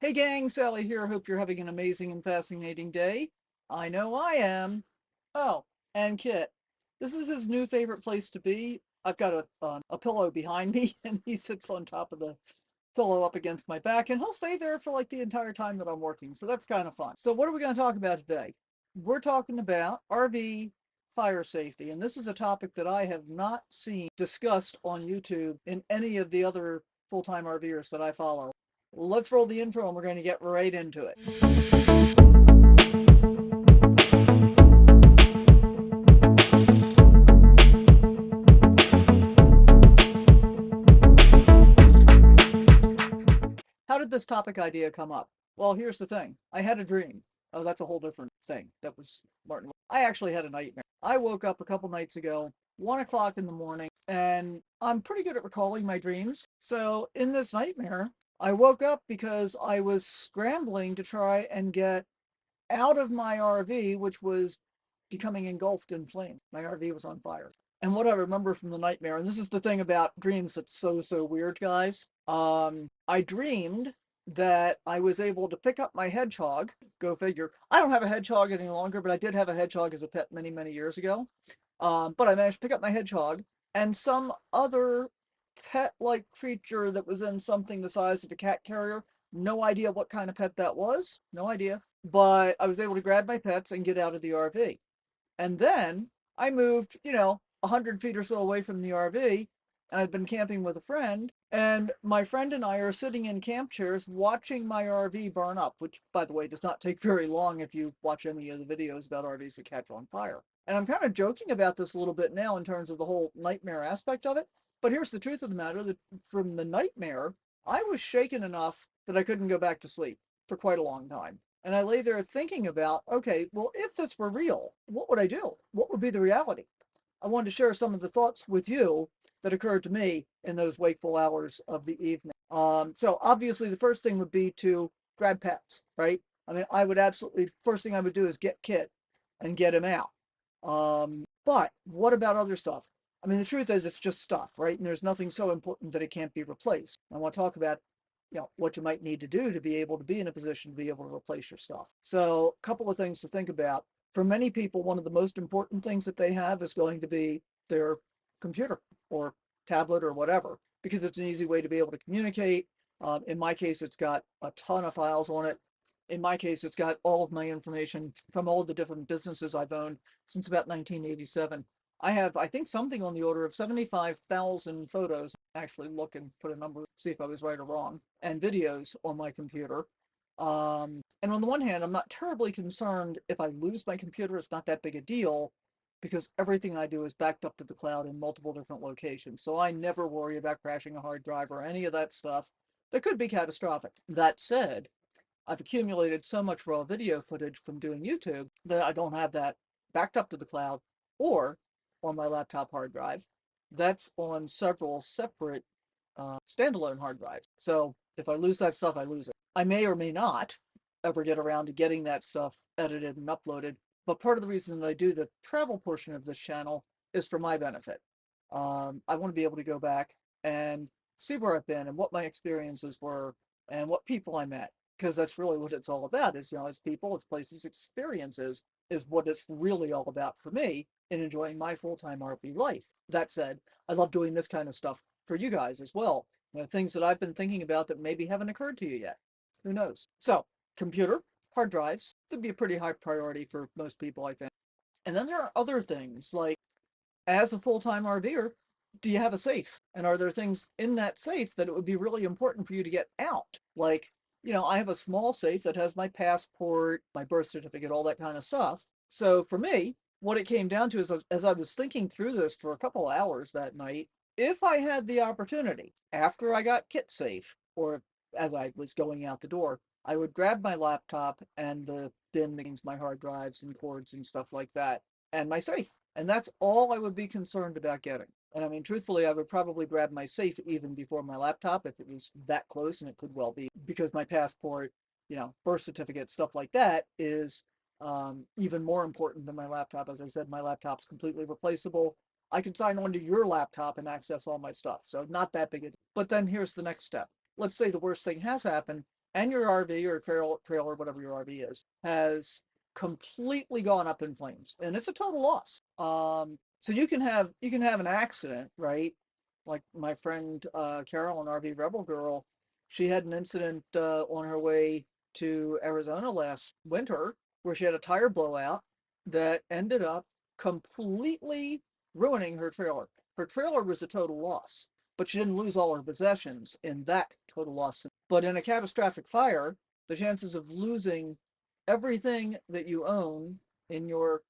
Hey gang, Sally here. Hope you're having an amazing and fascinating day. I know I am. Oh, and Kit. This is his new favorite place to be. I've got a pillow behind me, and he sits on top of the pillow up against my back, and he'll stay there for like the entire time that I'm working. So that's kind of fun. So what are we going to talk about today? We're talking about RV fire safety, and this is a topic that I have not seen discussed on YouTube in any of the other full-time RVers that I follow. Let's roll the intro and we're going to get right into it. How did this topic idea come up? Well, here's the thing. I had a dream. Oh, that's a whole different thing. That was Martin. I actually had a nightmare. I woke up a couple nights ago, 1 o'clock in the morning, and I'm pretty good at recalling my dreams. So in this nightmare, I woke up because I was scrambling to try and get out of my RV, which was becoming engulfed in flames. My RV was on fire. And what I remember from the nightmare, and this is the thing about dreams that's so weird, guys. I dreamed that I was able to pick up my hedgehog. Go figure. I don't have a hedgehog any longer, but I did have a hedgehog as a pet many years ago. But I managed to pick up my hedgehog and some other pet-like creature that was in something the size of a cat carrier. No idea what kind of pet that was. No idea. But I was able to grab my pets and get out of the RV. And then I moved, 100 feet or so away from the RV. And I'd been camping with a friend. And my friend and I are sitting in camp chairs watching my RV burn up, which, by the way, does not take very long if you watch any of the videos about RVs that catch on fire. And I'm kind of joking about this a little bit now in terms of the whole nightmare aspect of it. But here's the truth of the matter, that from the nightmare, I was shaken enough that I couldn't go back to sleep for quite a long time. And I lay there thinking about, okay, well, if this were real, what would I do? What would be the reality? I wanted to share some of the thoughts with you that occurred to me in those wakeful hours of the evening. So obviously the first thing would be to grab pets, right? I mean, I would absolutely, first thing I would do is get Kit and get him out. But what about other stuff? I mean, the truth is it's just stuff, right? And there's nothing so important that it can't be replaced. I want to talk about what you might need to do to be able to be in a position to be able to replace your stuff. So a couple of things to think about. For many people, one of the most important things that they have is going to be their computer or tablet or whatever, because it's an easy way to be able to communicate. In my case, it's got a ton of files on it. In my case, it's got all of my information from all the different businesses I've owned since about 1987. I have, I think, something on the order of 75,000 photos. Actually, look and put a number, see if I was right or wrong, and videos on my computer. And on the one hand, I'm not terribly concerned if I lose my computer. It's not that big a deal because everything I do is backed up to the cloud in multiple different locations. So I never worry about crashing a hard drive or any of that stuff that could be catastrophic. That said, I've accumulated so much raw video footage from doing YouTube that I don't have that backed up to the cloud or on my laptop hard drive. That's on several separate standalone hard drives. So if I lose that stuff, I lose it. I may or may not ever get around to getting that stuff edited and uploaded. But part of the reason that I do the travel portion of this channel is for my benefit. I want to be able to go back and see where I've been and what my experiences were and what people I met, because that's really what it's all about. Is it's people, it's places, experiences is what it's really all about for me in enjoying my full-time RV life. That said, I love doing this kind of stuff for you guys as well. Things that I've been thinking about that maybe haven't occurred to you yet. Who knows? So, computer, hard drives, would be a pretty high priority for most people, I think. And then there are other things like, as a full-time RVer, do you have a safe? And are there things in that safe that it would be really important for you to get out? Like, I have a small safe that has my passport, my birth certificate, all that kind of stuff. So for me, what it came down to is, as I was thinking through this for a couple of hours that night, if I had the opportunity, after I got Kit safe, or as I was going out the door, I would grab my laptop and the bin things, my hard drives and cords and stuff like that, and my safe. And that's all I would be concerned about getting. And I mean, truthfully, I would probably grab my safe even before my laptop if it was that close, and it could well be, because my passport, birth certificate, stuff like that is even more important than my laptop. As I said, my laptop's completely replaceable. I can sign onto your laptop and access all my stuff. So not that big a deal. But then here's the next step. Let's say the worst thing has happened and your RV or trailer, whatever your RV is, has completely gone up in flames, and it's a total loss. So you can have an accident, right? Like my friend Carol, an RV Rebel Girl, she had an incident on her way to Arizona last winter where she had a tire blowout that ended up completely ruining her trailer. Her trailer was a total loss, but she didn't lose all her possessions in that total loss. But in a catastrophic fire, the chances of losing everything that you own in your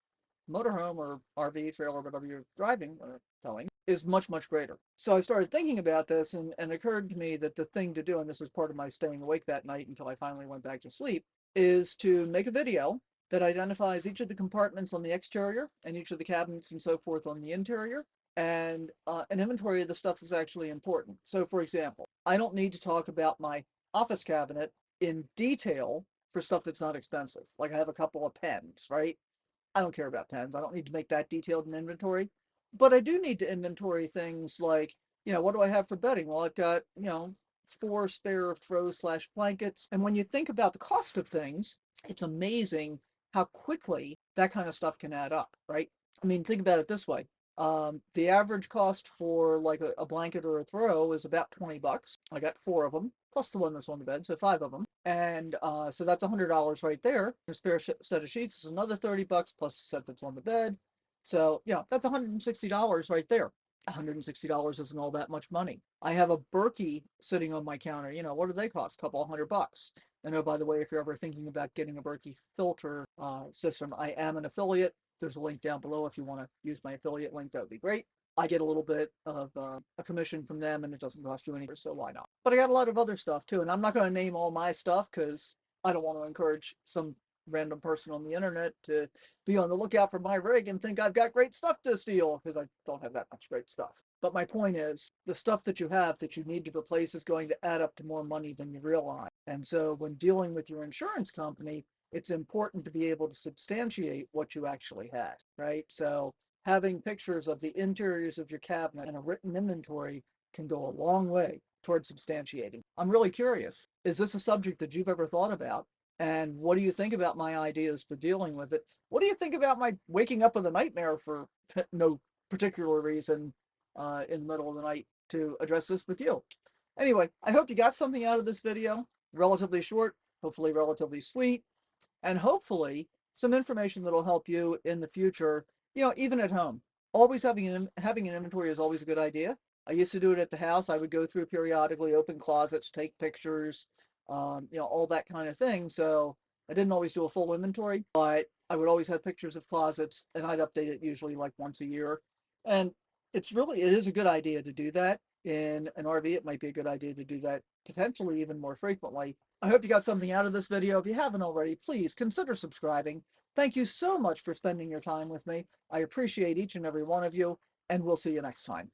motorhome or RV trailer, whatever you're driving or towing, is much, much greater. So I started thinking about this, and it occurred to me that the thing to do, and this was part of my staying awake that night until I finally went back to sleep, is to make a video that identifies each of the compartments on the exterior and each of the cabinets and so forth on the interior, and an inventory of the stuff that's actually important. So, for example, I don't need to talk about my office cabinet in detail for stuff that's not expensive. Like I have a couple of pens, right? I don't care about pens. I don't need to make that detailed an inventory. But I do need to inventory things like, what do I have for bedding? Well, I've got, 4 spare throws slash blankets. And when you think about the cost of things, it's amazing how quickly that kind of stuff can add up, right? I mean, think about it this way. The average cost for like a blanket or a throw is about $20. I got 4 of them, plus the one that's on the bed, so 5 of them. And so that's $100 right there. A spare set of sheets is another $30 plus the set that's on the bed. So, that's $160 right there. $160 isn't all that much money. I have a Berkey sitting on my counter. What do they cost? A couple of $100. And oh, by the way, if you're ever thinking about getting a Berkey filter system, I am an affiliate. There's a link down below if you want to use my affiliate link. That would be great. I get a little bit of a commission from them, and it doesn't cost you anything, so why not? But I got a lot of other stuff too, and I'm not going to name all my stuff because I don't want to encourage some random person on the internet to be on the lookout for my rig and think I've got great stuff to steal, because I don't have that much great stuff. But my point is, the stuff that you have that you need to replace is going to add up to more money than you realize. And so when dealing with your insurance company, it's important to be able to substantiate what you actually had, right? So having pictures of the interiors of your cabinet and a written inventory can go a long way towards substantiating. I'm really curious. Is this a subject that you've ever thought about? And what do you think about my ideas for dealing with it? What do you think about my waking up with a nightmare for no particular reason in the middle of the night to address this with you? Anyway, I hope you got something out of this video. Relatively short, hopefully relatively sweet, and hopefully some information that'll help you in the future, even at home. Always having an inventory is always a good idea. I used to do it at the house. I would go through periodically, open closets, take pictures, all that kind of thing. So I didn't always do a full inventory, but I would always have pictures of closets, and I'd update it usually like once a year. And it is a good idea to do that. In an RV, it might be a good idea to do that potentially even more frequently. I hope you got something out of this video. If you haven't already, please consider subscribing. Thank you so much for spending your time with me. I appreciate each and every one of you, and we'll see you next time.